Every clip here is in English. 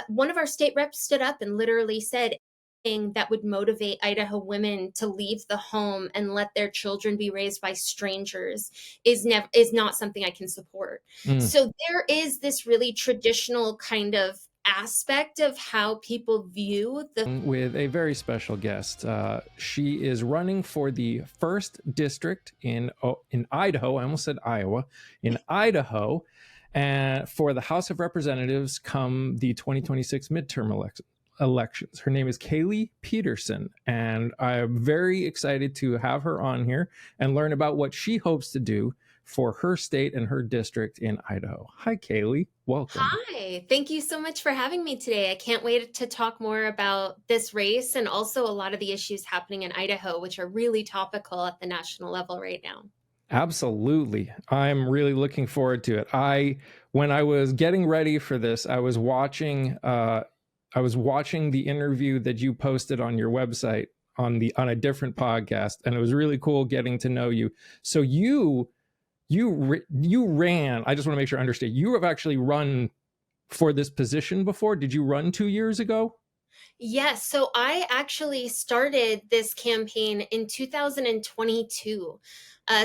one of our state reps stood up and literally said anything that would motivate Idaho women to leave the home and let their children be raised by strangers is not something I can support. Mm. So there is this really traditional kind of aspect of how people view the With a very special guest. She is running for the first district in Idaho. I almost said Iowa. In Idaho, and for the House of Representatives come the 2026 midterm elections. Her name is Kaylee Peterson, and I'm very excited to have her on here and learn about what she hopes to do for her state and her district in Idaho. Hi, Kaylee. Welcome. Hi, thank you so much for having me today. I can't wait to talk more about this race and also a lot of the issues happening in Idaho, which are really topical at the national level right now. Absolutely. I'm really looking forward to it. When I was getting ready for this, I was watching the interview that you posted on your website on a different podcast, and it was really cool getting to know you. So you ran. I just want to make sure I understand. You have actually run for this position before. Did you run 2 years ago? Yes, so I actually started this campaign in 2022.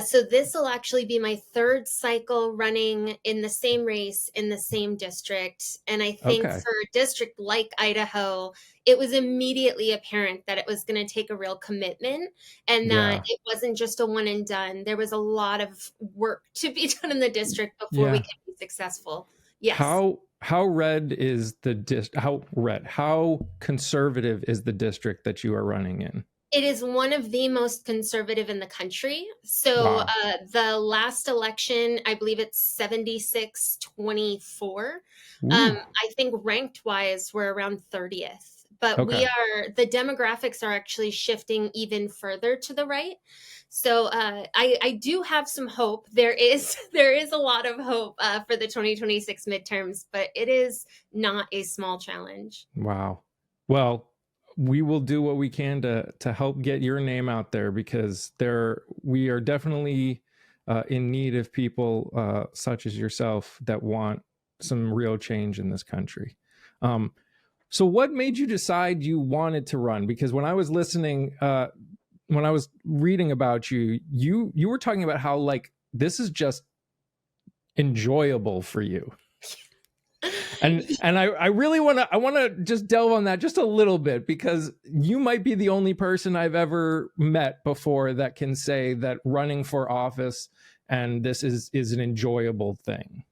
So this will actually be my third cycle running in the same race in the same district. And I think Okay. for a district like Idaho, it was immediately apparent that it was going to take a real commitment and that Yeah. it wasn't just a one and done. There was a lot of work to be done in the district before we Yeah. could be successful. Yes. How red is how conservative is the district that you are running in? It is one of the most conservative in the country. So Wow. the last election, I believe it's 76-24. Ooh. I think ranked wise, we're around 30th. But Okay. the demographics are actually shifting even further to the right. So I do have some hope. There is a lot of hope for the 2026 midterms, but it is not a small challenge. Wow. Well, we will do what we can to help get your name out there, because we are definitely in need of people such as yourself that want some real change in this country. So what made you decide you wanted to run? Because when I was when I was reading about you were talking about how, like, this is just enjoyable for you. And I really want to just delve on that just a little bit, because you might be the only person I've ever met before that can say that running for office and this is an enjoyable thing.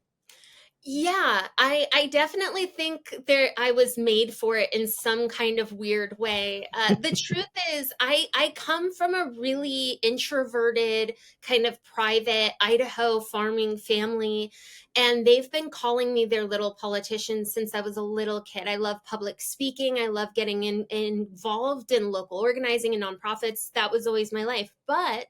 Yeah, I definitely think I was made for it in some kind of weird way. The truth is, I come from a really introverted, kind of private Idaho farming family, and they've been calling me their little politician since I was a little kid. I love public speaking. I love getting involved in local organizing and nonprofits. That was always my life. But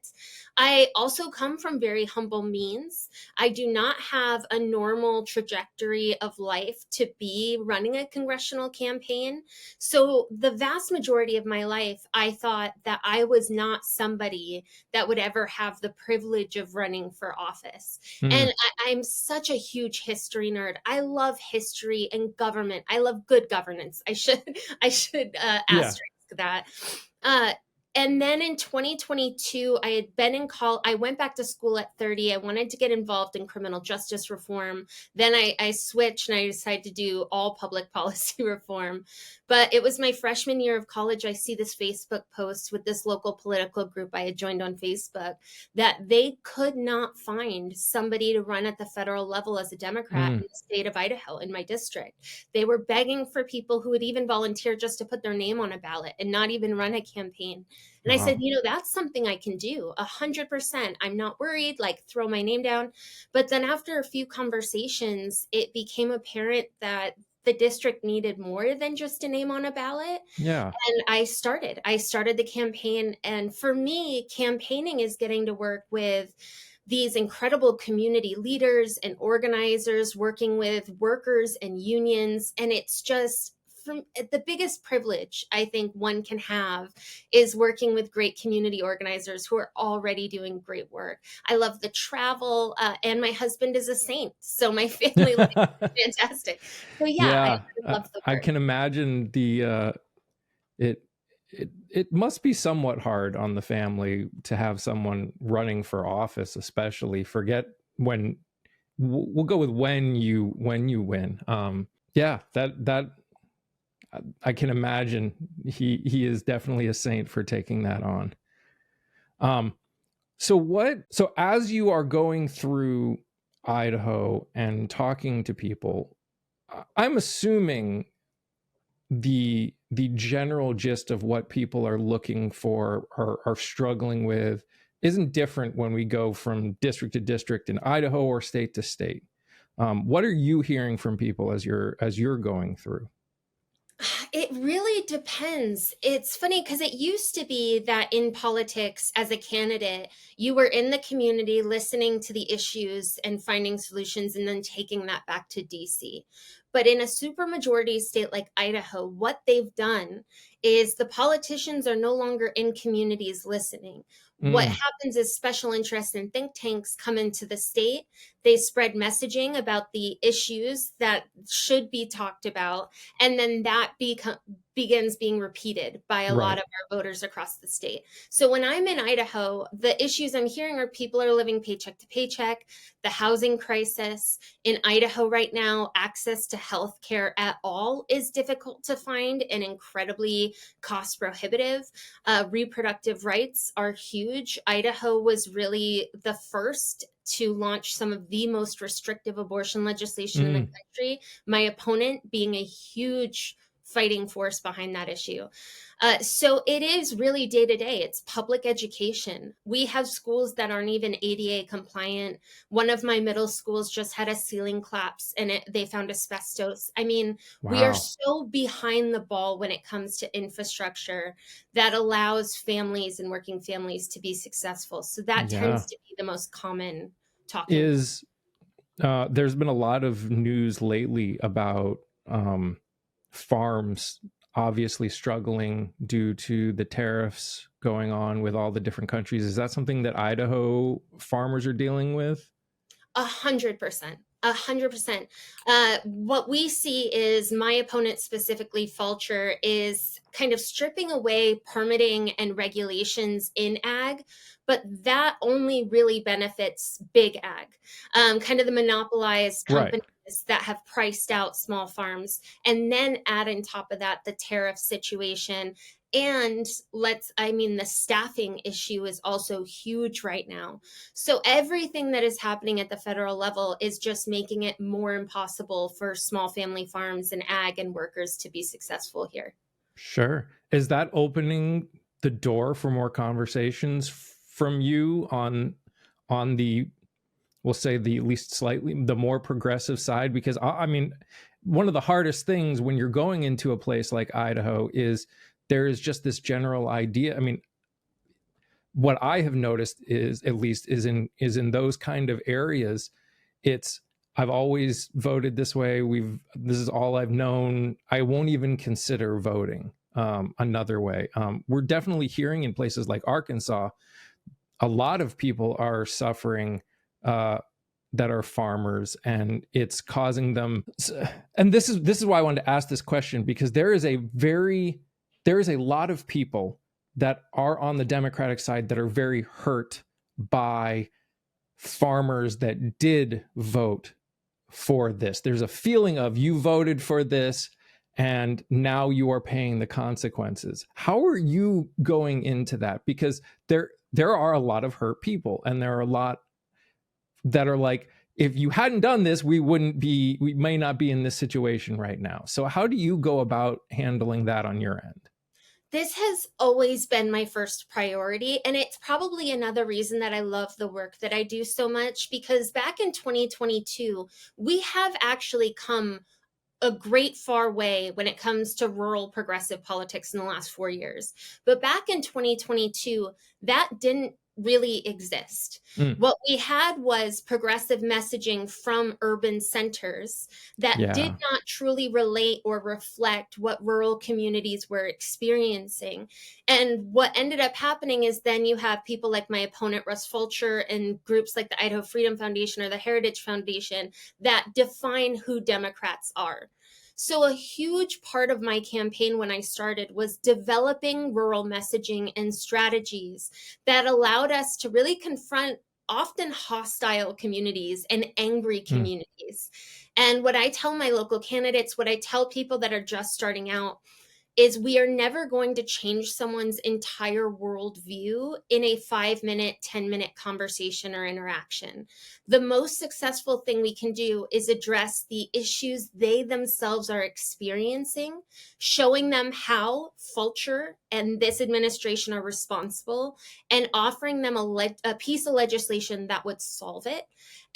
I also come from very humble means. I do not have a normal trajectory of life to be running a congressional campaign. So, the vast majority of my life, I thought that I was not somebody that would ever have the privilege of running for office. And Mm. I'm such a huge history nerd. I love history and government. I love good governance. I should Yeah. asterisk that. Uh, and then in 2022, I had been in college. I went back to school at 30. I wanted to get involved in criminal justice reform. Then I switched and I decided to do all public policy reform. But it was my freshman year of college. I see this Facebook post with this local political group I had joined on Facebook that they could not find somebody to run at the federal level as a Democrat in Mm. the state of Idaho in my district. They were begging for people who would even volunteer just to put their name on a ballot and not even run a campaign. And I said, Wow. that's something I can do 100%. I'm not worried, like throw my name down. But then after a few conversations, it became apparent that the district needed more than just a name on a ballot. Yeah. And I started the campaign. And for me, campaigning is getting to work with these incredible community leaders and organizers, working with workers and unions. And it's just from the biggest privilege I think one can have is working with great community organizers who are already doing great work. I love the travel, and my husband is a saint, so my family life is fantastic. So yeah, I Yeah, love the I work. can imagine it it must be somewhat hard on the family to have someone running for office, especially forget when we'll go with when you win. Yeah, that I can imagine he is definitely a saint for taking that on. Um, so as you are going through Idaho and talking to people, I'm assuming the general gist of what people are looking for or are struggling with isn't different when we go from district to district in Idaho or state to state. What are you hearing from people as you're going through? It really depends. It's funny because it used to be that in politics, as a candidate, you were in the community listening to the issues and finding solutions and then taking that back to DC. But in a supermajority state like Idaho, what they've done is the politicians are no longer in communities listening. What Mm, happens is special interests and think tanks come into the state. They spread messaging about the issues that should be talked about, and then that begins being repeated by a lot right. of our voters across the state. So when I'm in Idaho, the issues I'm hearing are people are living paycheck to paycheck, the housing crisis in Idaho right now, access to health care at all is difficult to find and incredibly cost prohibitive. Reproductive rights are huge. Idaho was really the first to launch some of the most restrictive abortion legislation in the Mm, country, my opponent being a huge fighting force behind that issue. So it is really day to day. It's public education. We have schools that aren't even ADA compliant. One of my middle schools just had a ceiling collapse and they found asbestos. I mean, we are wow. so behind the ball when it comes to infrastructure that allows families and working families to be successful. So that Yeah. tends to be the most common talking point. Is there's been a lot of news lately about farms obviously struggling due to the tariffs going on with all the different countries. Is that something that Idaho farmers are dealing with? 100%. 100%. What we see is my opponent, specifically Fulcher, is kind of stripping away permitting and regulations in ag, but that only really benefits big ag, kind of the monopolized Right. companies that have priced out small farms. And then add on top of that the tariff situation. And the staffing issue is also huge right now. So everything that is happening at the federal level is just making it more impossible for small family farms and ag and workers to be successful here. Sure. Is that opening the door for more conversations from you on the, we'll say, the at least slightly the more progressive side? Because I mean, one of the hardest things when you're going into a place like Idaho is there is just this general idea. I mean, what I have noticed is at least is in those kind of areas, it's I've always voted this way. This is all I've known. I won't even consider voting another way. We're definitely hearing in places like Arkansas, a lot of people are suffering that are farmers, and it's causing them. And this is why I wanted to ask this question, because there is a lot of people that are on the Democratic side that are very hurt by farmers that did vote for this. There's a feeling of you voted for this and now you are paying the consequences. How are you going into that? Because there are a lot of hurt people, and there are a lot that are like, if you hadn't done this, we may not be in this situation right now. So how do you go about handling that on your end? This has always been my first priority. And it's probably another reason that I love the work that I do so much, because back in 2022, we have actually come a great far way when it comes to rural progressive politics in the last 4 years. But back in 2022, that didn't really exist. Mm, What we had was progressive messaging from urban centers that did yeah. not truly relate or reflect what rural communities were experiencing. And what ended up happening is then you have people like my opponent, Russ Fulcher, and groups like the Idaho Freedom Foundation or the Heritage Foundation that define who Democrats are. So, a huge part of my campaign when I started was developing rural messaging and strategies that allowed us to really confront often hostile communities and angry Mm, communities. And what I tell my local candidates, what I tell people that are just starting out, is we are never going to change someone's entire worldview in a 5 minute, 10-minute conversation or interaction. The most successful thing we can do is address the issues they themselves are experiencing, showing them how Fulcher and this administration are responsible, and offering them a piece of legislation that would solve it.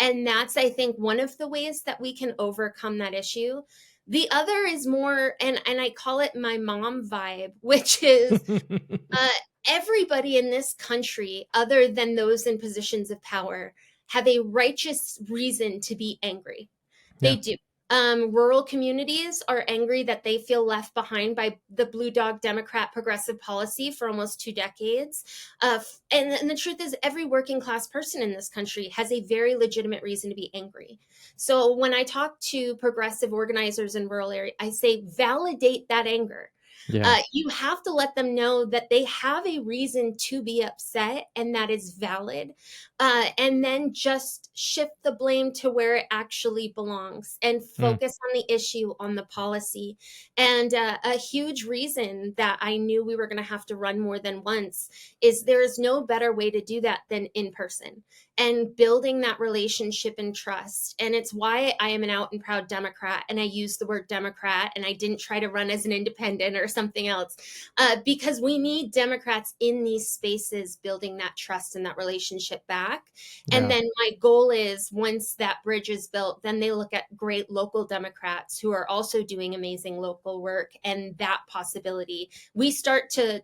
And that's, I think, one of the ways that we can overcome that issue. The other is more, and I call it my mom vibe, which is uh, everybody in this country, other than those in positions of power, have a righteous reason to be angry. They yeah. do. Rural communities are angry that they feel left behind by the blue dog Democrat progressive policy for almost 2 decades. And the truth is, every working class person in this country has a very legitimate reason to be angry. So when I talk to progressive organizers in rural areas, I say validate that anger. Yeah. You have to let them know that they have a reason to be upset and that is valid. And then just shift the blame to where it actually belongs and Mm, focus on the issue, on the policy. And a huge reason that I knew we were going to have to run more than once is there is no better way to do that than in person and building that relationship and trust. And it's why I am an out and proud Democrat. And I use the word Democrat and I didn't try to run as an independent or something else, because we need Democrats in these spaces building that trust and that relationship back. And yeah. then my goal is once that bridge is built, then they look at great local Democrats who are also doing amazing local work. And that possibility, we start to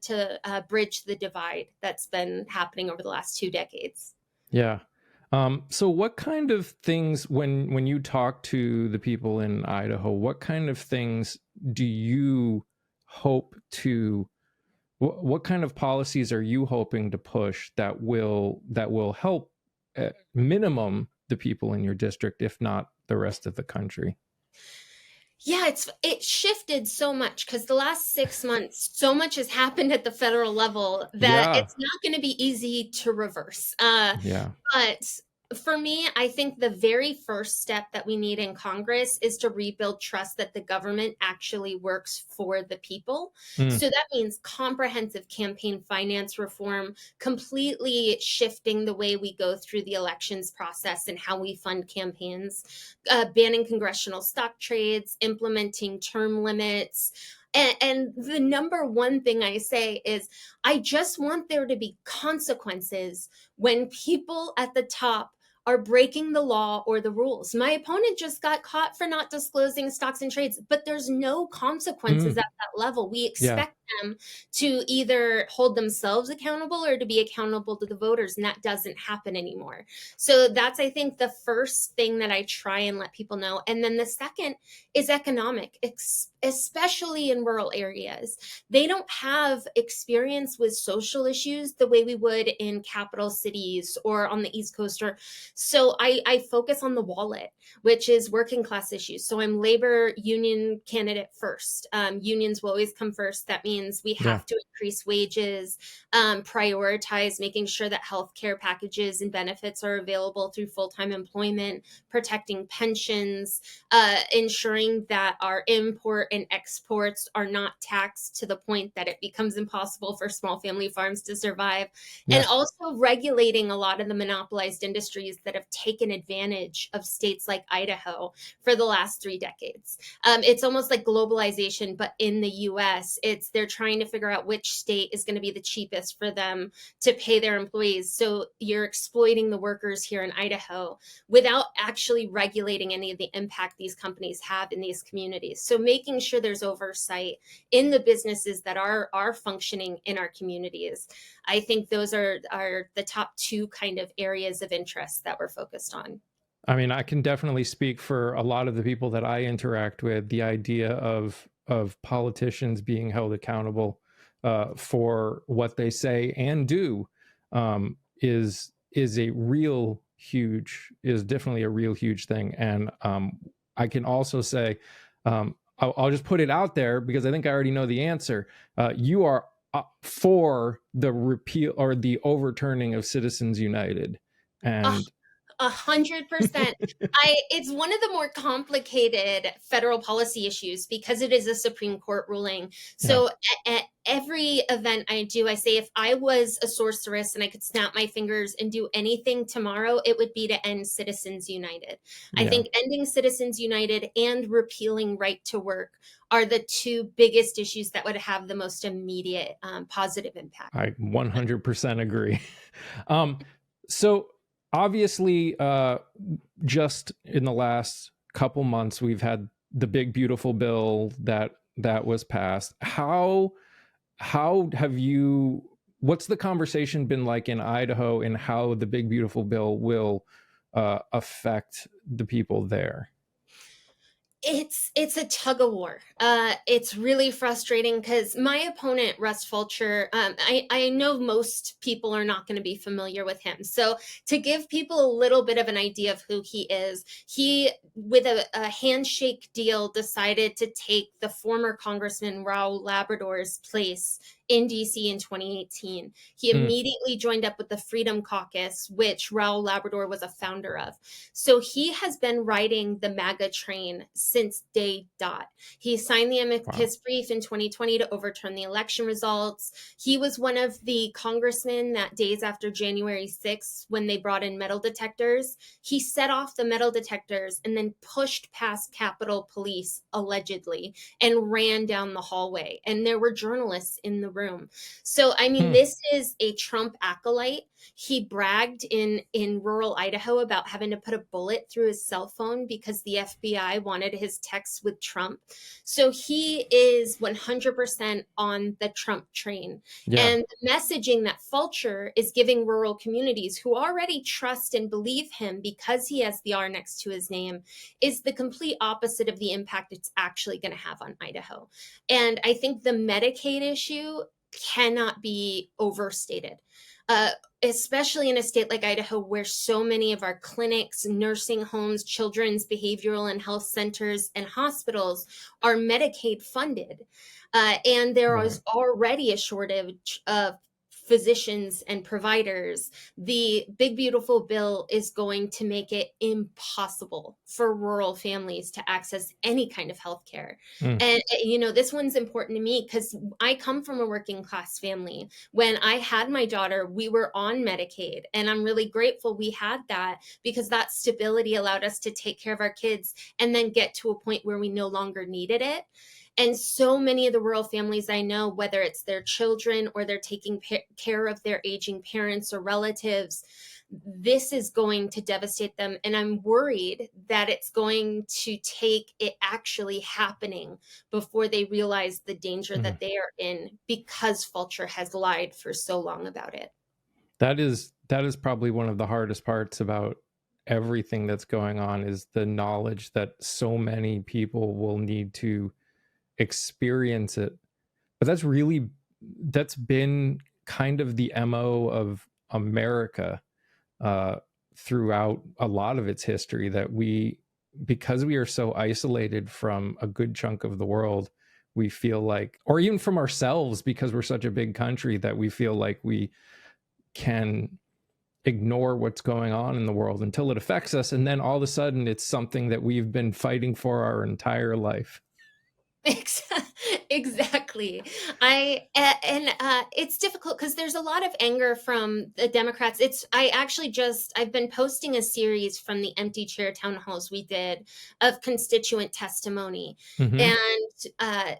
bridge the divide that's been happening over the last 2 decades. Yeah. So what kind of things when you talk to the people in Idaho, what kind of things do you hope to what kind of policies are you hoping to push that will help at minimum the people in your district, if not the rest of the country? Yeah, it shifted so much because the last 6 months, so much has happened at the federal level that Yeah. it's not going to be easy to reverse. Yeah. But for me, I think the very first step that we need in Congress is to rebuild trust that the government actually works for the people. Mm, So that means comprehensive campaign finance reform, completely shifting the way we go through the elections process and how we fund campaigns, banning congressional stock trades, implementing term limits. And the number one thing I say is, I just want there to be consequences when people at the top are breaking the law or the rules. My opponent just got caught for not disclosing stocks and trades, but there's no consequences mm, at that level. We yeah. expect them to either hold themselves accountable or to be accountable to the voters, and that doesn't happen anymore. So that's, I think, the first thing that I try and let people know. And then the second is economic, especially in rural areas. They don't have experience with social issues the way we would in capital cities or on the East Coast. Or so I focus on the wallet, which is working class issues. So I'm labor union candidate first. Unions will always come first. That means we Yeah. have to increase wages, prioritize making sure that healthcare packages and benefits are available through full-time employment, protecting pensions, ensuring that our import and exports are not taxed to the point that it becomes impossible for small family farms to survive, and Yeah. also regulating a lot of the monopolized industries that have taken advantage of states like Idaho for the last 3 decades. It's almost like globalization, but in the U.S., they're trying to figure out which state is going to be the cheapest for them to pay their employees. So you're exploiting the workers here in Idaho without actually regulating any of the impact these companies have in these communities. So making sure there's oversight in the businesses that are functioning in our communities. I think those are the top two kind of areas of interest that we're focused on. I mean, I can definitely speak for a lot of the people that I interact with. The idea of politicians being held accountable for what they say and do is a real huge is definitely a real huge thing. And I can also say, I'll just put it out there because I think I already know the answer. You are for the repeal or the overturning of Citizens United, and 100%. It's one of the more complicated federal policy issues because it is a Supreme Court ruling. yeah, So at every event I do, I say if I was a sorceress and I could snap my fingers and do anything tomorrow, it would be to end Citizens United. I yeah, think ending Citizens United and repealing right to work are the two biggest issues that would have the most immediate positive impact. I 100% agree. So obviously, just in the last couple months, we've had the big beautiful bill that was passed. How have you? What's the conversation been like in Idaho, and how the big beautiful bill will affect the people there? It's a tug of war. It's really frustrating because my opponent, Russ Fulcher, I know most people are not going to be familiar with him. So to give people a little bit of an idea of who he is, he, with a handshake deal, decided to take the former Congressman Raul Labrador's place in DC in 2018. He Mm, immediately joined up with the Freedom Caucus, which Raul Labrador was a founder of. So he has been riding the MAGA train since day dot. He signed the wow. amicus brief in 2020 to overturn the election results. He was one of the congressmen that days after January 6th, when they brought in metal detectors, he set off the metal detectors and then pushed past Capitol Police, allegedly, and ran down the hallway. And there were journalists in the room. So, I mean, Hmm. this is a Trump acolyte. He bragged in rural Idaho about having to put a bullet through his cell phone because the FBI wanted his texts with Trump. So he is 100% on the Trump train. Yeah. And the messaging that Fulcher is giving rural communities who already trust and believe him because he has the R next to his name is the complete opposite of the impact it's actually going to have on Idaho. And I think the Medicaid issue cannot be overstated. Uh, Especially in a state like Idaho, where so many of our clinics, nursing homes, children's behavioral and health centers, and hospitals are Medicaid funded. And there Right. is already a shortage of physicians and providers. The big beautiful bill is going to make it impossible for rural families to access any kind of health care. Mm, And this one's important to me because I come from a working class family. When I had my daughter, we were on Medicaid, and I'm really grateful we had that because that stability allowed us to take care of our kids and then get to a point where we no longer needed it. And so many of the rural families I know, whether it's their children or they're taking care of their aging parents or relatives, this is going to devastate them. And I'm worried that it's going to take it actually happening before they realize the danger mm. that they are in because Fulcher has lied for so long about it. That is probably one of the hardest parts about everything that's going on is the knowledge that so many people will need to experience it. But that's been kind of the MO of America uh, throughout a lot of its history, that because we are so isolated from a good chunk of the world, we feel like, or even from ourselves, because we're such a big country, that we feel like we can ignore what's going on in the world until it affects us, and then all of a sudden it's something that we've been fighting for our entire life. Exactly. It's difficult because there's a lot of anger from the Democrats. I've been posting a series from the empty chair town halls we did of constituent testimony. Mm-hmm. And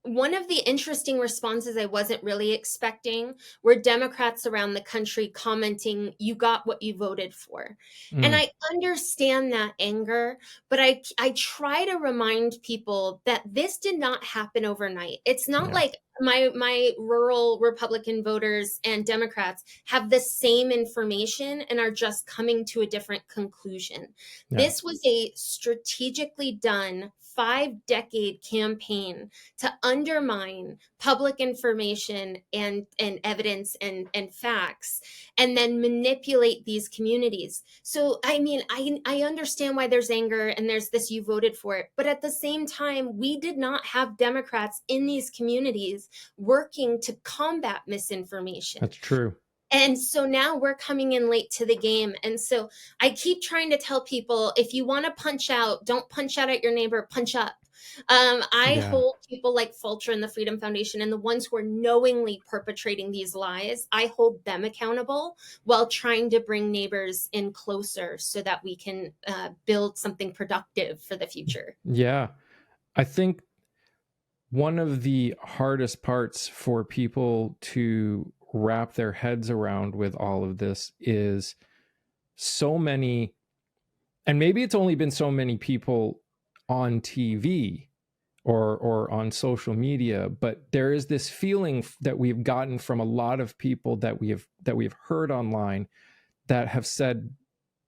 One of the interesting responses I wasn't really expecting were Democrats around the country commenting, "You got what you voted for." And Mm, I understand that anger, but I try to remind people that this did not happen overnight. It's not yeah, like my rural Republican voters and Democrats have the same information and are just coming to a different conclusion. yeah, This was a strategically done 5-decade campaign to undermine public information and evidence and facts, and then manipulate these communities. So I mean, I understand why there's anger and there's this, "You voted for it," but at the same time, we did not have Democrats in these communities working to combat misinformation. that's true. And so now we're coming in late to the game. And so I keep trying to tell people, if you want to punch out, don't punch out at your neighbor, punch up. I Yeah, hold people like Fulcher and the Freedom Foundation and the ones who are knowingly perpetrating these lies, I hold them accountable while trying to bring neighbors in closer so that we can build something productive for the future. yeah. I think one of the hardest parts for people to wrap their heads around with all of this is so many, and maybe it's only been so many people on TV or on social media, but there is this feeling that we've gotten from a lot of people that we've heard online that have said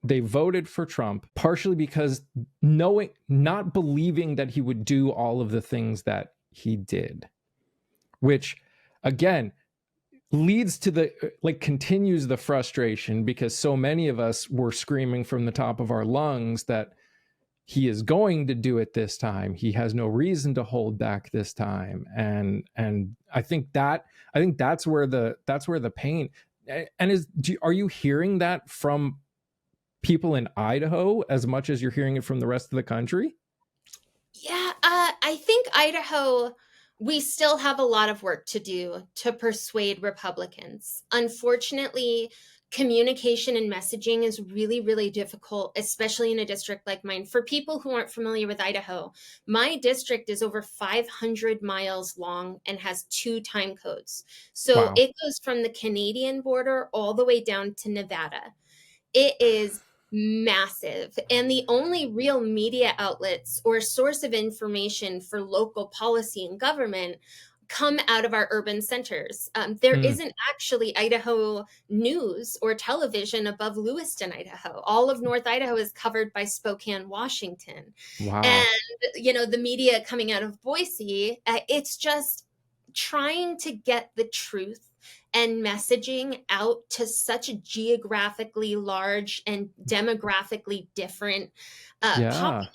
they voted for Trump partially because knowing, not believing that he would do all of the things that he did, which again leads to the, like, continues the frustration because so many of us were screaming from the top of our lungs that he is going to do it this time. He has no reason to hold back this time. And I think that's where the pain, and are you hearing that from people in Idaho as much as you're hearing it from the rest of the country? Yeah, I think Idaho, we still have a lot of work to do to persuade Republicans. Unfortunately, communication and messaging is really, really difficult, especially in a district like mine. For people who aren't familiar with Idaho, my district is over 500 miles long and has 2 time codes. So Wow. it goes from the Canadian border all the way down to Nevada. It is massive. And the only real media outlets or source of information for local policy and government come out of our urban centers. There Mm, isn't actually Idaho news or television above Lewiston, Idaho. All of North Idaho is covered by Spokane, Washington. And, wow. the media coming out of Boise, it's just trying to get the truth and messaging out to such a geographically large and demographically different Yeah. population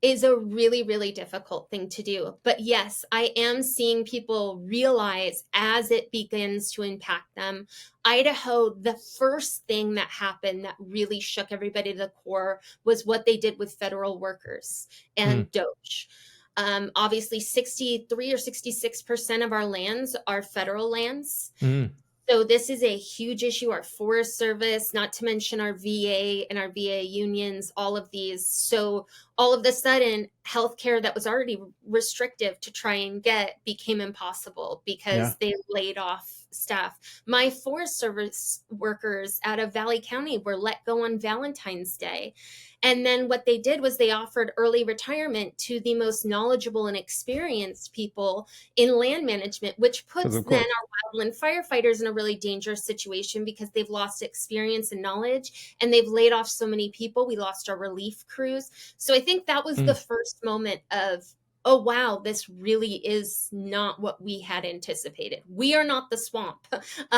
is a really, really difficult thing to do. But yes, I am seeing people realize as it begins to impact them. Idaho, the first thing that happened that really shook everybody to the core was what they did with federal workers Mm, and Doge. Obviously, 63 or 66% of our lands are federal lands. mm, So this is a huge issue. Our Forest Service, not to mention our VA and our VA unions, all of these. So all of a sudden, healthcare that was already restrictive to try and get became impossible yeah. because they laid off staff. My Forest Service workers out of Valley County were let go on Valentine's Day. And then what they did was they offered early retirement to the most knowledgeable and experienced people in land management, which Because puts of then course. our wildland firefighters in a really dangerous situation because they've lost experience and knowledge and they've laid off so many people. We lost our relief crews. So I think that was the Mm, first moment of, oh, wow, this really is not what we had anticipated. We are not the swamp.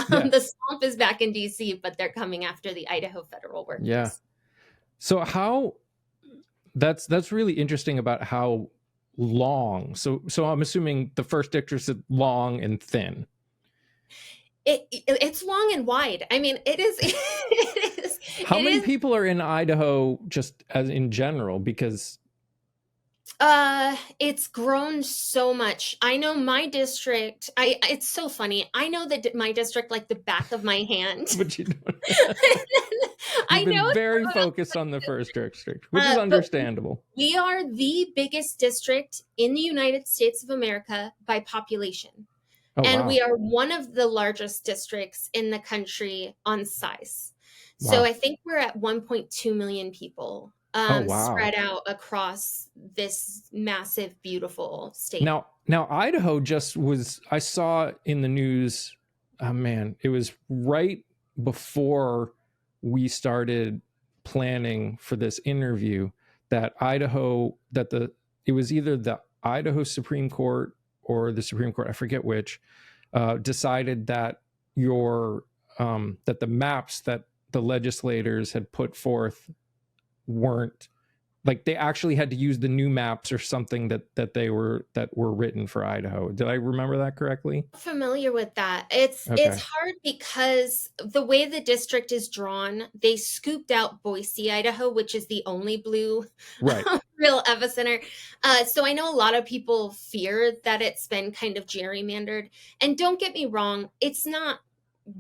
yeah. The swamp is back in DC, but they're coming after the Idaho federal Yeah. workers. So how that's really interesting about how long. So I'm assuming the first district is long and thin. It's long and wide. I mean, it is. How It many is. people are in Idaho just as in general? Because It's grown so much. I know my district, it's so funny. I know that my district like the back of my hand. But you don't. I You've know been it's very grown up, focused on the first district, which is but understandable. we are the biggest district in the United States of America by population. Oh, And wow. we are one of the largest districts in the country on size. So Wow. I think we're at 1.2 million people Oh, wow. spread out across this massive, beautiful state. Now Idaho just was, I saw in the news, oh man, it was right before we started planning for this interview that it was either the Idaho Supreme Court or the Supreme Court, I forget which, decided that that the maps that the legislators had put forth weren't, like, they actually had to use the new maps or something that were written for Idaho. Did I remember that correctly? Familiar with that. It's Okay. hard because the way the district is drawn, they scooped out Boise, Idaho, which is the only blue Right. real epicenter. So I know a lot of people fear that it's been kind of gerrymandered. And don't get me wrong, it's not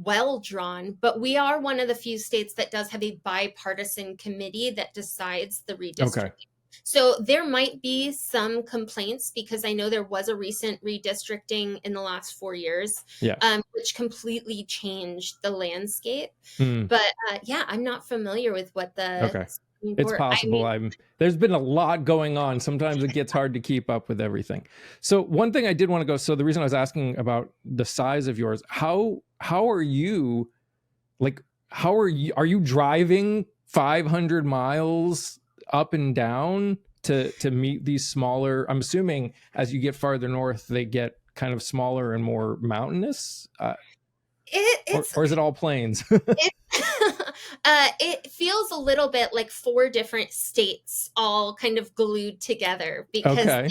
well drawn, but we are one of the few states that does have a bipartisan committee that decides the Okay. redistricting. So there might be some complaints because I know there was a recent redistricting in the last 4 years, Yeah. which completely changed the landscape. Mm, But yeah, I'm not familiar with what the okay. Supreme It's Court. I possible. mean, There's been a lot going on. Sometimes it gets hard to keep up with everything. So one thing I did want to go, so the reason I was asking about the size of yours, how are you, like, are you driving 500 miles up and down to meet these smaller, I'm assuming as you get farther north, they get kind of smaller and more mountainous, it's or is it all plains? it, it feels a little bit like four different states all kind of glued together because Okay.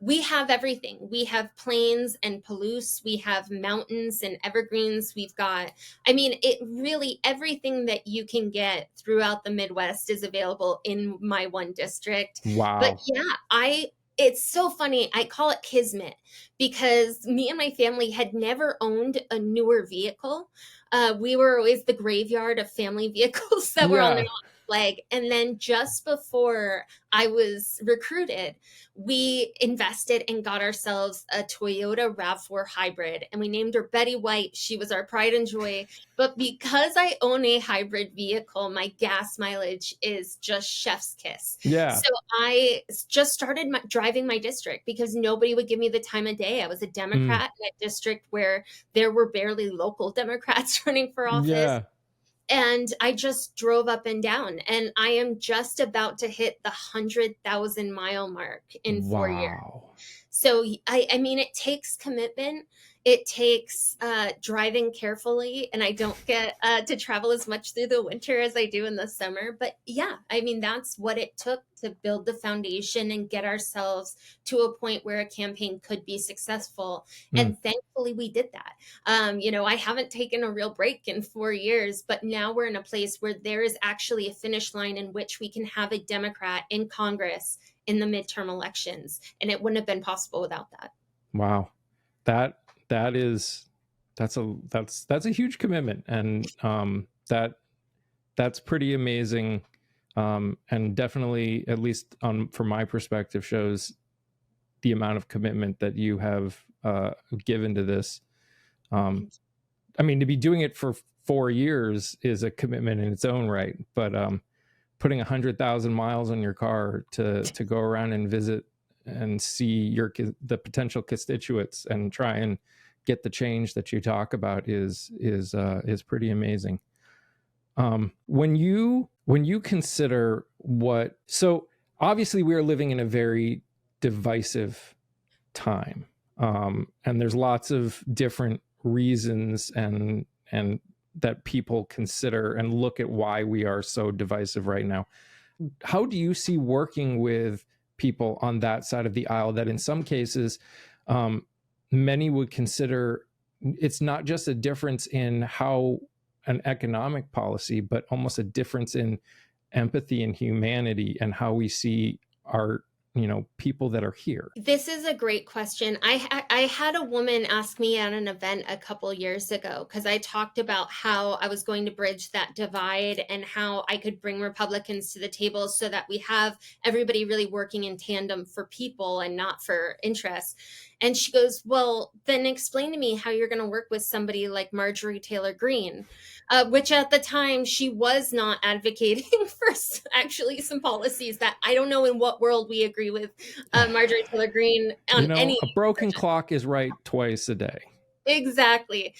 we have everything. We have plains and Palouse. We have mountains and evergreens. We've got, I mean, it really, everything that you can get throughout the Midwest is available in my one district. But Wow. yeah, it's so funny. I call it kismet because me and my family had never owned a newer vehicle. We were always the graveyard of family vehicles that were on their Yeah. own leg. And then just before I was recruited, we invested and got ourselves a Toyota RAV4 hybrid, and we named her Betty White. She was our pride and joy. But because I own a hybrid vehicle, my gas mileage is just chef's kiss. Yeah. So I just started driving my district because nobody would give me the time of day. I was a Democrat in a district where there were barely local Democrats running for office. Yeah. And I just drove up and down, and I am just about to hit the 100,000-mile mark in 4 years. Wow. So I mean, it takes commitment. It takes driving carefully, and I don't get to travel as much through the winter as I do in the summer. But yeah, I mean, that's what it took to build the foundation and get ourselves to a point where a campaign could be successful. And thankfully, we did that. I haven't taken a real break in 4 years, but now we're in a place where there is actually a finish line in which we can have a Democrat in Congress in the midterm elections, and it wouldn't have been possible without that. Wow. That's a huge commitment, and that's pretty amazing, and definitely, at least from my perspective, shows the amount of commitment that you have given to this. I mean, to be doing it for 4 years is a commitment in its own right, but putting 100,000 miles on your car to go around and visit and see the potential constituents and try and get the change that you talk about is pretty amazing. When you consider so obviously we are living in a very divisive time, and there's lots of different reasons and that people consider and look at why we are so divisive right now. How do you see working with people on that side of the aisle that in some cases many would consider it's not just a difference in how an economic policy, but almost a difference in empathy and humanity and how we see people that are here? This is a great question. I had a woman ask me at an event a couple years ago because I talked about how I was going to bridge that divide and how I could bring Republicans to the table so that we have everybody really working in tandem for people and not for interests. And she goes, "Well, then explain to me how you're going to work with somebody like Marjorie Taylor Greene," which at the time she was not advocating for actually some policies that I don't know in what world we agree with Marjorie Taylor Greene on any A broken clock is right twice a day. exactly.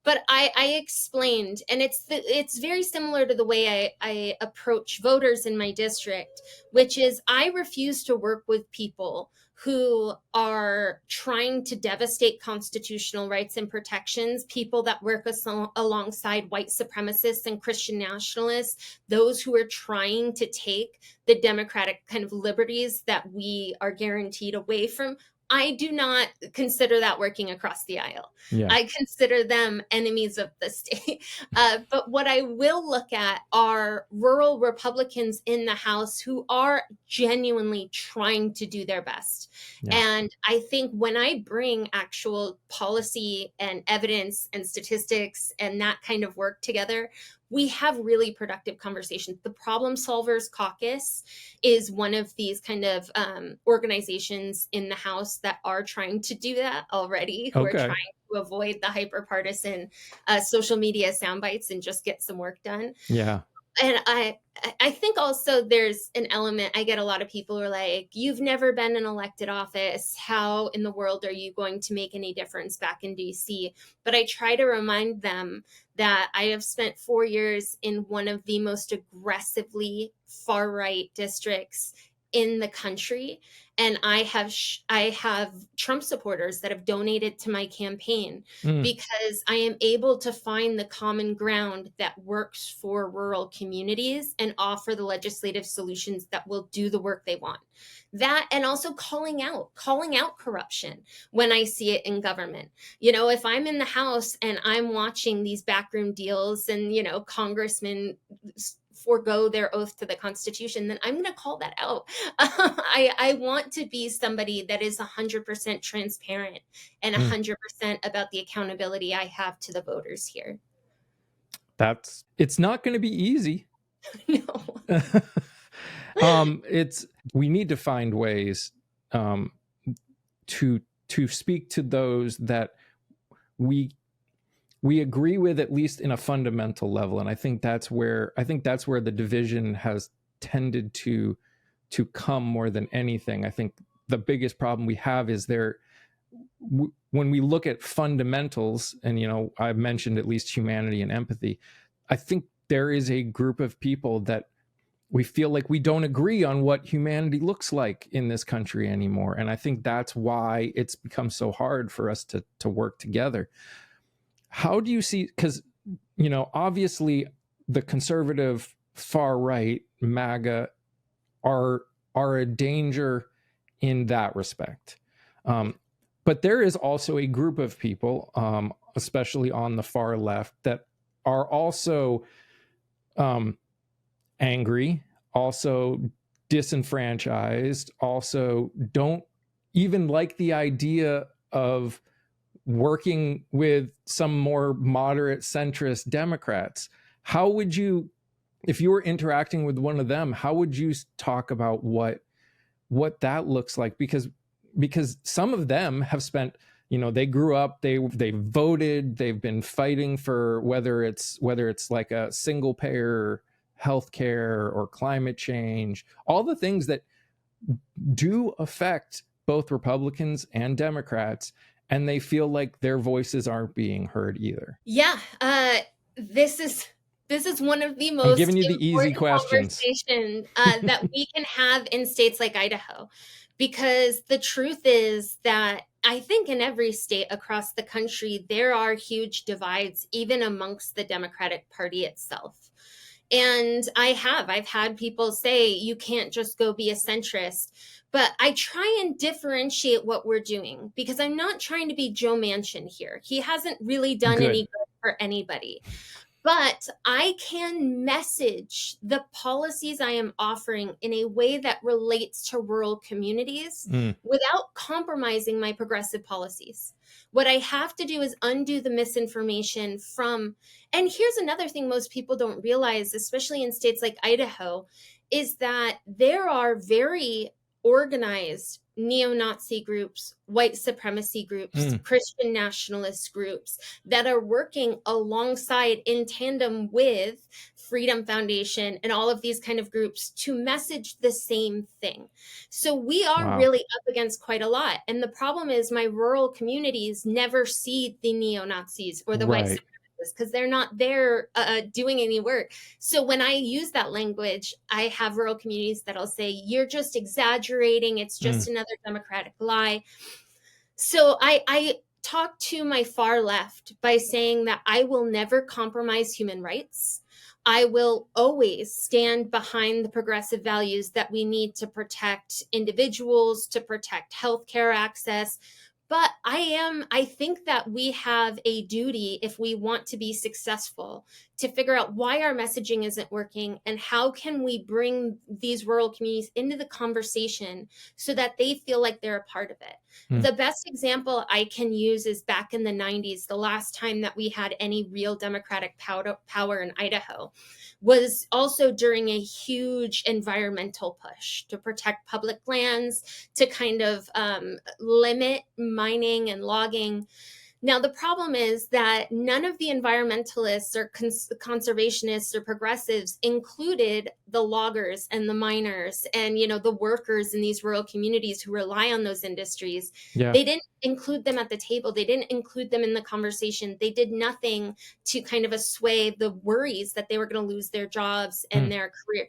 But I explained, and it's very similar to the way I approach voters in my district, which is I refuse to work with people who are trying to devastate constitutional rights and protections, people that work alongside white supremacists and Christian nationalists, those who are trying to take the democratic kind of liberties that we are guaranteed away from. I do not consider that working across the aisle. Yeah. I consider them enemies of the state. But what I will look at are rural Republicans in the House who are genuinely trying to do their best. Yeah. And I think when I bring actual policy and evidence and statistics and that kind of work together, we have really productive conversations. The Problem Solvers Caucus is one of these kind of organizations in the House that are trying to do that already, who are trying to avoid the hyper-partisan social media sound bites and just get some work done. Yeah. And I think also there's an element, I get a lot of people who are like, "You've never been in elected office. How in the world are you going to make any difference back in DC?" But I try to remind them that I have spent 4 years in one of the most aggressively far-right districts in the country. And I have Trump supporters that have donated to my campaign because I am able to find the common ground that works for rural communities and offer the legislative solutions that will do the work they want. That, and also calling out corruption when I see it in government. If I'm in the House and I'm watching these backroom deals and, congressmen forego their oath to the Constitution, then I'm going to call that out. I want to be somebody that is 100% transparent and 100% about the accountability I have to the voters here. It's not going to be easy. No. We need to find ways to speak to those that we agree with, at least in a fundamental level. And I think that's where the division has tended to come more than anything. I think the biggest problem we have is when we look at fundamentals, and I've mentioned at least humanity and empathy, I think there is a group of people that we feel like we don't agree on what humanity looks like in this country anymore. And I think that's why it's become so hard for us to work together. How do you see, because, obviously the conservative far right, MAGA, are a danger in that respect. But there is also a group of people, especially on the far left, that are also angry, also disenfranchised, also don't even like the idea of working with some more moderate centrist Democrats. How would you, if you were interacting with one of them, how would you talk about what that looks like? Because some of them have spent, they grew up, they voted, they've been fighting for whether it's like a single payer healthcare or climate change, all the things that do affect both Republicans and Democrats, and they feel like their voices aren't being heard either. Yeah, this is one of the most I'm giving you the easy questions that we can have in states like Idaho, because the truth is that I think in every state across the country, there are huge divides, even amongst the Democratic Party itself. And I've had people say, you can't just go be a centrist. But I try and differentiate what we're doing, because I'm not trying to be Joe Manchin here. He hasn't really done any good for anybody. but I can message the policies I am offering in a way that relates to rural communities Mm, without compromising my progressive policies. What I have to do is undo the misinformation from, and here's another thing most people don't realize, especially in states like Idaho, is that there are very organized neo-Nazi groups, white supremacy groups, mm, Christian nationalist groups that are working alongside in tandem with Freedom Foundation and all of these kind of groups to message the same thing. So we are wow. really up against quite a lot. And the problem is my rural communities never see the neo-Nazis or the white Right. supremacists because they're not there doing any work. So when I use that language, I have rural communities that'll say, you're just exaggerating. It's Mm, just another Democratic lie. So I talk to my far left by saying that I will never compromise human rights. I will always stand behind the progressive values that we need to protect individuals, to protect healthcare access. But I think that we have a duty, if we want to be successful, to figure out why our messaging isn't working and how can we bring these rural communities into the conversation so that they feel like they're a part of it. mm, The best example I can use is back in the 90s, the last time that we had any real Democratic power in Idaho was also during a huge environmental push to protect public lands, to kind of limit mining and logging. Now, the problem is that none of the environmentalists or conservationists or progressives included the loggers and the miners and, the workers in these rural communities who rely on those industries. yeah. They didn't include them at the table. They didn't include them in the conversation. They did nothing to kind of assuage the worries that they were going to lose their jobs and Mm, their career.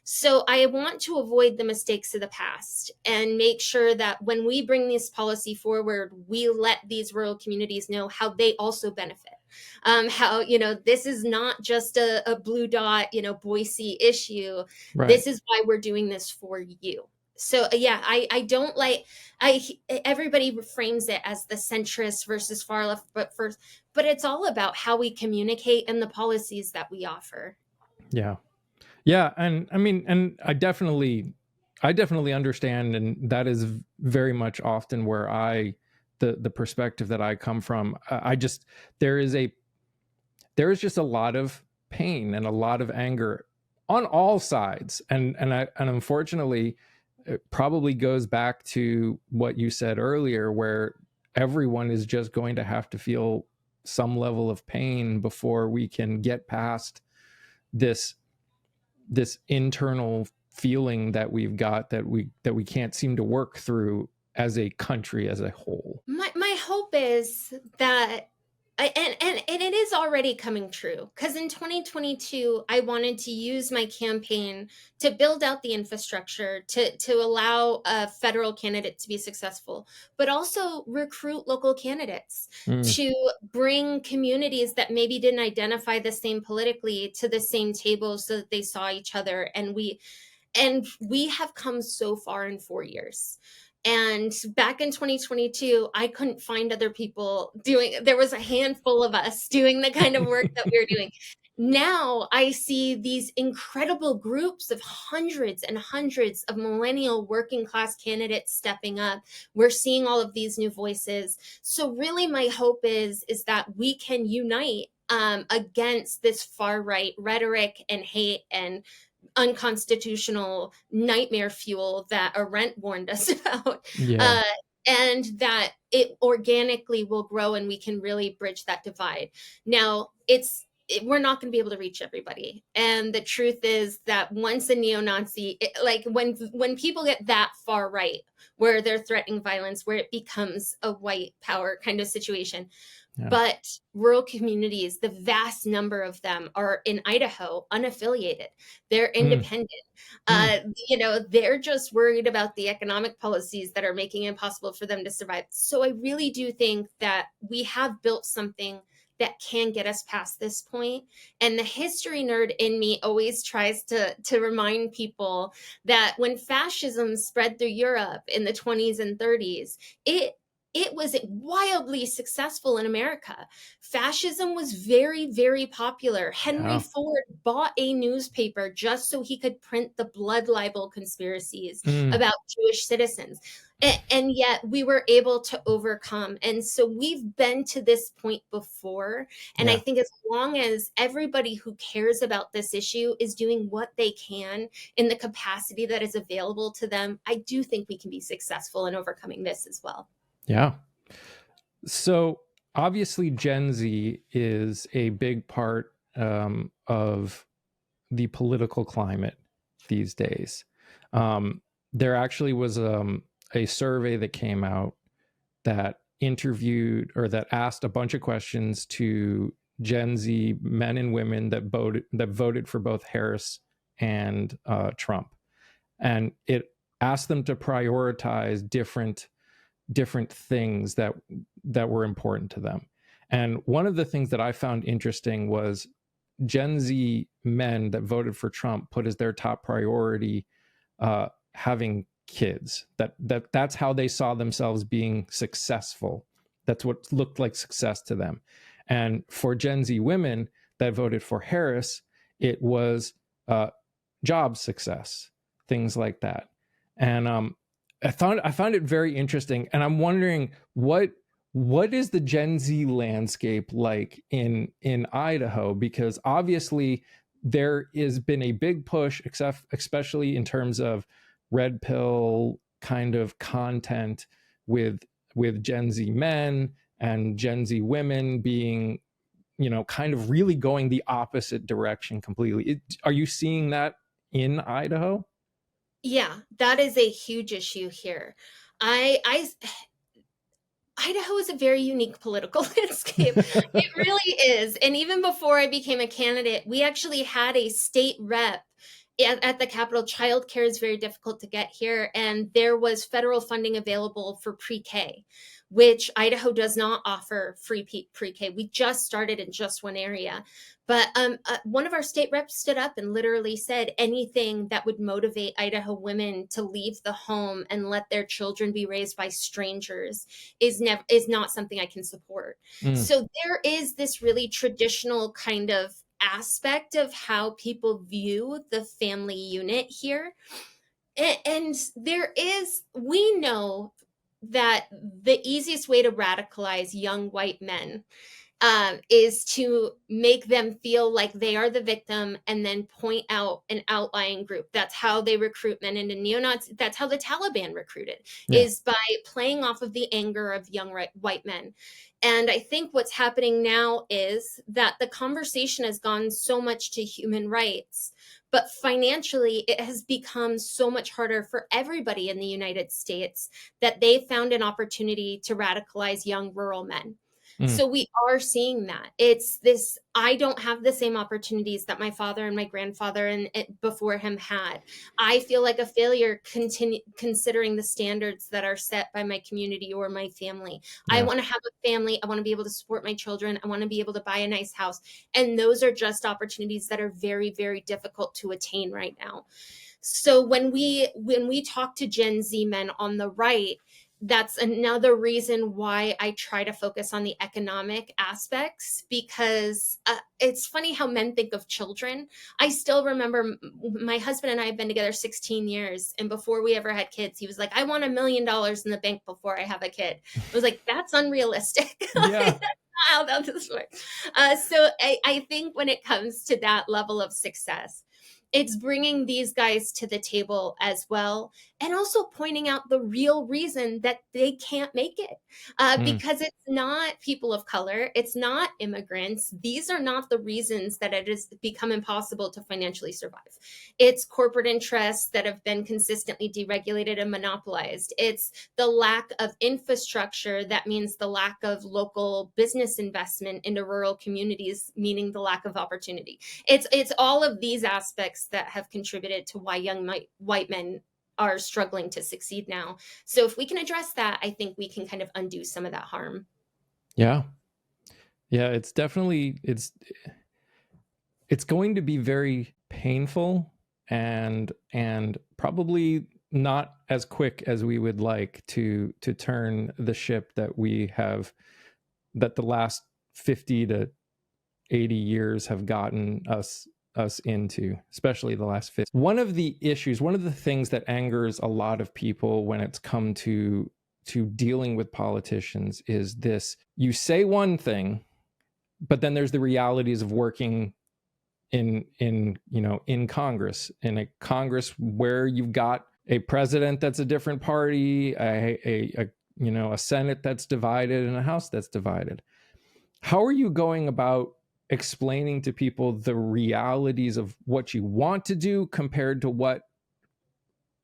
So I want to avoid the mistakes of the past and make sure that when we bring this policy forward, we let these rural communities know how they also benefit. How, this is not just a blue dot, Boise issue. right. This is why we're doing this for you. So yeah, I don't like, I everybody frames it as the centrist versus far left, but it's all about how we communicate and the policies that we offer. Yeah. Yeah, and I mean, and I definitely understand, and that is very much often where the perspective that I come from. I just there is a there is just a lot of pain and a lot of anger on all sides, and unfortunately, it probably goes back to what you said earlier, where everyone is just going to have to feel some level of pain before we can get past this internal feeling that we've got that we can't seem to work through as a country as a whole. My hope is that and it is already coming true because in 2022 I wanted to use my campaign to build out the infrastructure to allow a federal candidate to be successful, but also recruit local candidates Mm, to bring communities that maybe didn't identify the same politically to the same table so that they saw each other. And we have come so far in 4 years. And back in 2022, I couldn't find other people doing, there was a handful of us doing the kind of work that we were doing. Now I see these incredible groups of hundreds and hundreds of millennial working class candidates stepping up. We're seeing all of these new voices. So really my hope is that we can unite against this far right rhetoric and hate and unconstitutional nightmare fuel that Arendt warned us about, yeah. uh, and that it organically will grow and we can really bridge that divide. Now, we're not going to be able to reach everybody, and the truth is that once a neo-Nazi, like when people get that far right, where they're threatening violence, where it becomes a white power kind of situation. Yeah. But rural communities, the vast number of them are in Idaho, unaffiliated. They're Mm, independent. mm, They're just worried about the economic policies that are making it impossible for them to survive. So I really do think that we have built something that can get us past this point. And the history nerd in me always tries to remind people that when fascism spread through Europe in the 20s and 30s, it it was wildly successful in America. Fascism was very, very popular. Henry Yeah. Ford bought a newspaper just so he could print the blood libel conspiracies Mm, about Jewish citizens. And yet we were able to overcome. And so we've been to this point before. And I yeah. think as long as everybody who cares about this issue is doing what they can in the capacity that is available to them, I do think we can be successful in overcoming this as well. Yeah. So obviously, Gen Z is a big part of the political climate these days. There actually was a survey that came out that interviewed or that asked a bunch of questions to Gen Z men and women that voted for both Harris and Trump, and it asked them to prioritize different things that were important to them. And one of the things that I found interesting was Gen Z men that voted for Trump put as their top priority having kids. That's how they saw themselves being successful. That's what looked like success to them. And for Gen Z women that voted for Harris, it was job success, things like that. And I found it very interesting, and I'm wondering what is the Gen Z landscape like in Idaho, because obviously there has been a big push, except especially in terms of red pill kind of content with Gen Z men and Gen Z women being, kind of really going the opposite direction completely. Are you seeing that in Idaho? Yeah, that is a huge issue here. I Idaho is a very unique political landscape. It really is. And even before I became a candidate, we actually had a state rep at the Capitol. Childcare is very difficult to get here, and there was federal funding available for pre-K, which Idaho does not offer free pre-K. We just started in just one area. But one of our state reps stood up and literally said anything that would motivate Idaho women to leave the home and let their children be raised by strangers is not something I can support. Mm, So there is this really traditional kind of aspect of how people view the family unit here. And we know that the easiest way to radicalize young white men is to make them feel like they are the victim and then point out an outlying group. That's how they recruit men into neo-Nazis. That's how the Taliban recruited, yeah. is by playing off of the anger of young white men. And I think what's happening now is that the conversation has gone so much to human rights, but financially it has become so much harder for everybody in the United States that they found an opportunity to radicalize young rural men. Mm, So we are seeing that. It's this, I don't have the same opportunities that my father and my grandfather and before him had. I feel like a failure considering the standards that are set by my community or my family. I yeah. want to have a family. I want to be able to support my children. I want to be able to buy a nice house. And those are just opportunities that are very, very difficult to attain right now. So when we talk to Gen Z men on the right, that's another reason why I try to focus on the economic aspects, because it's funny how men think of children. I still remember my husband and I have been together 16 years. And before we ever had kids, he was like, I want $1 million in the bank before I have a kid. I was like, that's unrealistic. Yeah. That's not how that works. So I think when it comes to that level of success, it's bringing these guys to the table as well, and also pointing out the real reason that they can't make it, Mm, because it's not people of color, it's not immigrants. These are not the reasons that it has become impossible to financially survive. It's corporate interests that have been consistently deregulated and monopolized. It's the lack of infrastructure, that means the lack of local business investment into rural communities, meaning the lack of opportunity. It's all of these aspects that have contributed to why young white men are struggling to succeed now. So if we can address that, I think we can kind of undo some of that harm. yeah. Yeah. It's definitely it's going to be very painful and probably not as quick as we would like to turn the ship that we have, that the last 50 to 80 years have gotten us into, especially the last 50. One of the issues, one of the things that angers a lot of people when it's come to dealing with politicians is this: you say one thing, but then there's the realities of working in Congress, in a Congress where you've got a president that's a different party, a Senate that's divided, and a House that's divided. How are you going about explaining to people the realities of what you want to do compared to what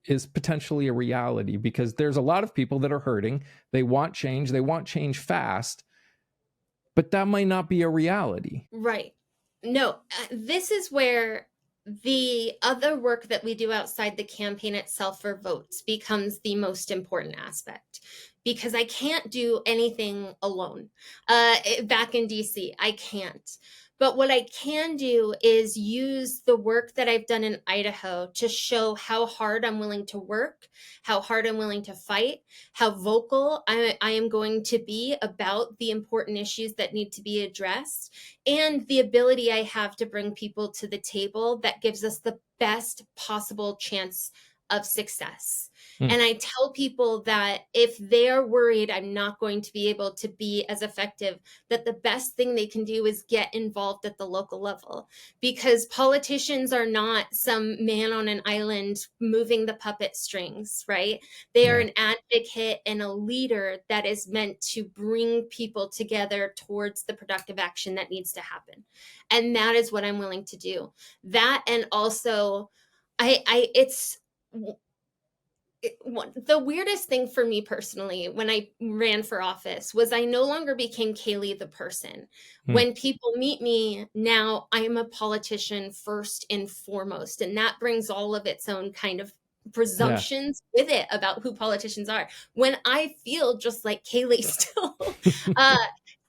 is potentially a reality? Because there's a lot of people that are hurting. They want change fast, but that might not be a reality. Right. No, this is where the other work that we do outside the campaign itself for votes becomes the most important aspect, because I can't do anything alone. Back in DC, I can't. But what I can do is use the work that I've done in Idaho to show how hard I'm willing to work, how hard I'm willing to fight, how vocal I am going to be about the important issues that need to be addressed, and the ability I have to bring people to the table that gives us the best possible chance of success. And I tell people that if they're worried I'm not going to be able to be as effective, that the best thing they can do is get involved at the local level, because politicians are not some man on an island moving the puppet strings, right? They are an advocate and a leader that is meant to bring people together towards the productive action that needs to happen. And that is what I'm willing to do. That, and also it's the weirdest thing for me personally when I ran for office was I no longer became Kaylee the person. When people meet me now, I am a politician first and foremost, and that brings all of its own kind of presumptions with it about who politicians are, when I feel just like Kaylee still. uh,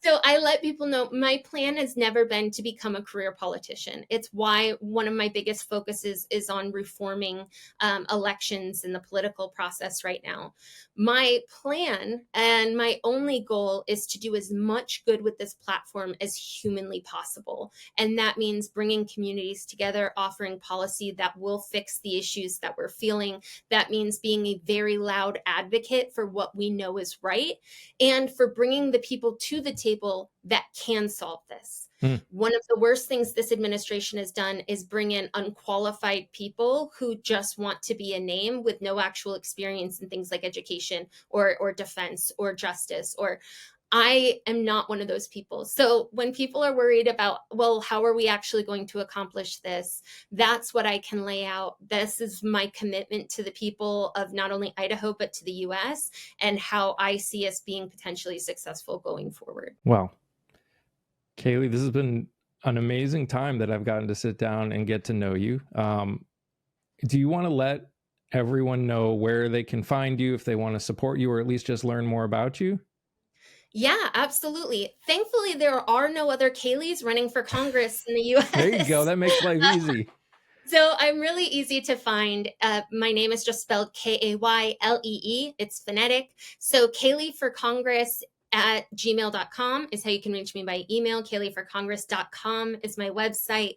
so I let people know my plan has never been to become a career politician. It's why one of my biggest focuses is on reforming elections and the political process right now. My plan and my only goal is to do as much good with this platform as humanly possible. And that means bringing communities together, offering policy that will fix the issues that we're feeling. That means being a very loud advocate for what we know is right, and for bringing the people to the table that can solve this. One of the worst things this administration has done is bring in unqualified people who just want to be a name with no actual experience in things like education or defense or justice. Or I am not one of those people. So when people are worried about, well, how are we actually going to accomplish this? That's what I can lay out. This is my commitment to the people of not only Idaho, but to the US, and how I see us being potentially successful going forward. Well, Kaylee, this has been an amazing time that I've gotten to sit down and get to know you. Do you want to let everyone know where they can find you if they want to support you, or at least just learn more about you? Yeah, absolutely. Thankfully, there are no other Kayleys running for Congress in the US. There you go. That makes life easy. So I'm really easy to find. My name is just spelled Kaylee. It's phonetic. So Kaylee for Congress at gmail.com is how you can reach me by email. KayleeForCongress.com is my website.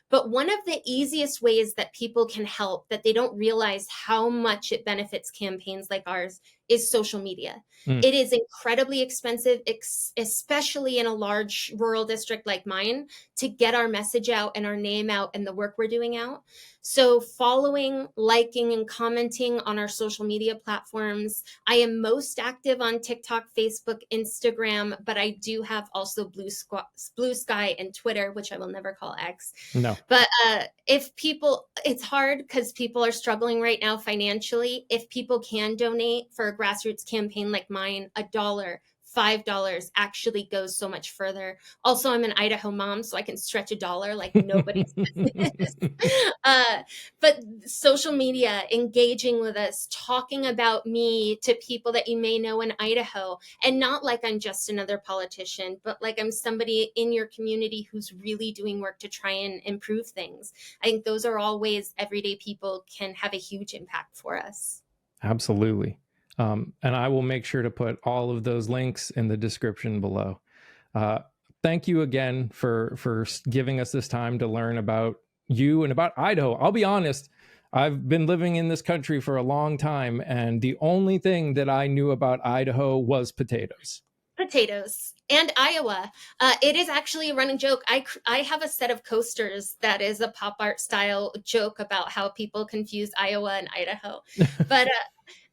But one of the easiest ways that people can help, that they don't realize how much it benefits campaigns like ours, is social media. It is incredibly expensive, especially in a large rural district like mine, to get our message out and our name out and the work we're doing out. So following, liking, and commenting on our social media platforms. I am most active on TikTok, Facebook, Instagram, but I do have also Blue Sky and Twitter, which I will never call X. No. But if people, it's hard because people are struggling right now financially. If people can donate for a grassroots campaign like mine, $1, $5 actually goes so much further. Also, I'm an Idaho mom, so I can stretch $1 like nobody's business. But social media, engaging with us, talking about me to people that you may know in Idaho, and not like I'm just another politician, but like I'm somebody in your community who's really doing work to try and improve things. I think those are all ways everyday people can have a huge impact for us. Absolutely. And I will make sure to put all of those links in the description below. Thank you again for giving us this time to learn about you and about Idaho. I'll be honest, I've been living in this country for a long time, and the only thing that I knew about Idaho was potatoes. Potatoes and Iowa. It is actually a running joke. I have a set of coasters that is a pop art style joke about how people confuse Iowa and Idaho. But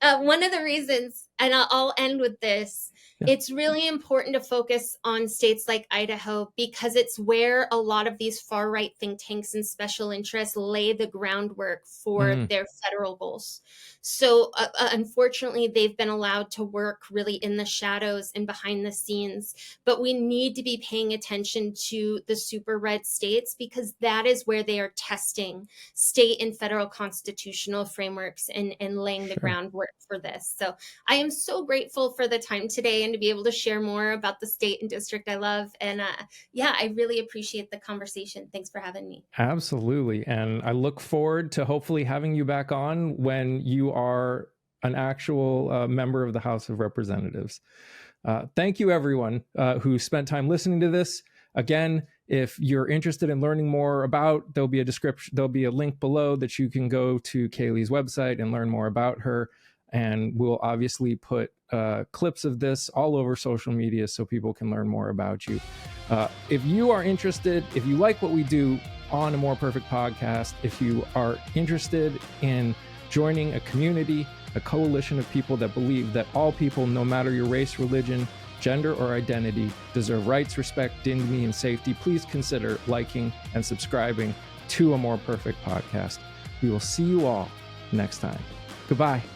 one of the reasons, and I'll end with this, Yeah. it's really important to focus on states like Idaho because it's where a lot of these far right think tanks and special interests lay the groundwork for their federal goals. So unfortunately, they've been allowed to work really in the shadows and behind the scenes. But we need to be paying attention to the super red states because that is where they are testing state and federal constitutional frameworks and laying the groundwork for this. So I am so grateful for the time today and to be able to share more about the state and district I love. And yeah, I really appreciate the conversation. Thanks for having me. Absolutely. And I look forward to hopefully having you back on when you are an actual member of the House of Representatives. Thank you, everyone who spent time listening to this. Again, if you're interested in learning more about, there'll be a link below that you can go to Kaylee's website and learn more about her. And we'll obviously put clips of this all over social media so people can learn more about you. If you are interested, if you like what we do on A More Perfect Podcast, if you are interested in joining a community, a coalition of people that believe that all people, no matter your race, religion, gender, or identity, deserve rights, respect, dignity, and safety, please consider liking and subscribing to A More Perfect Podcast. We will see you all next time. Goodbye.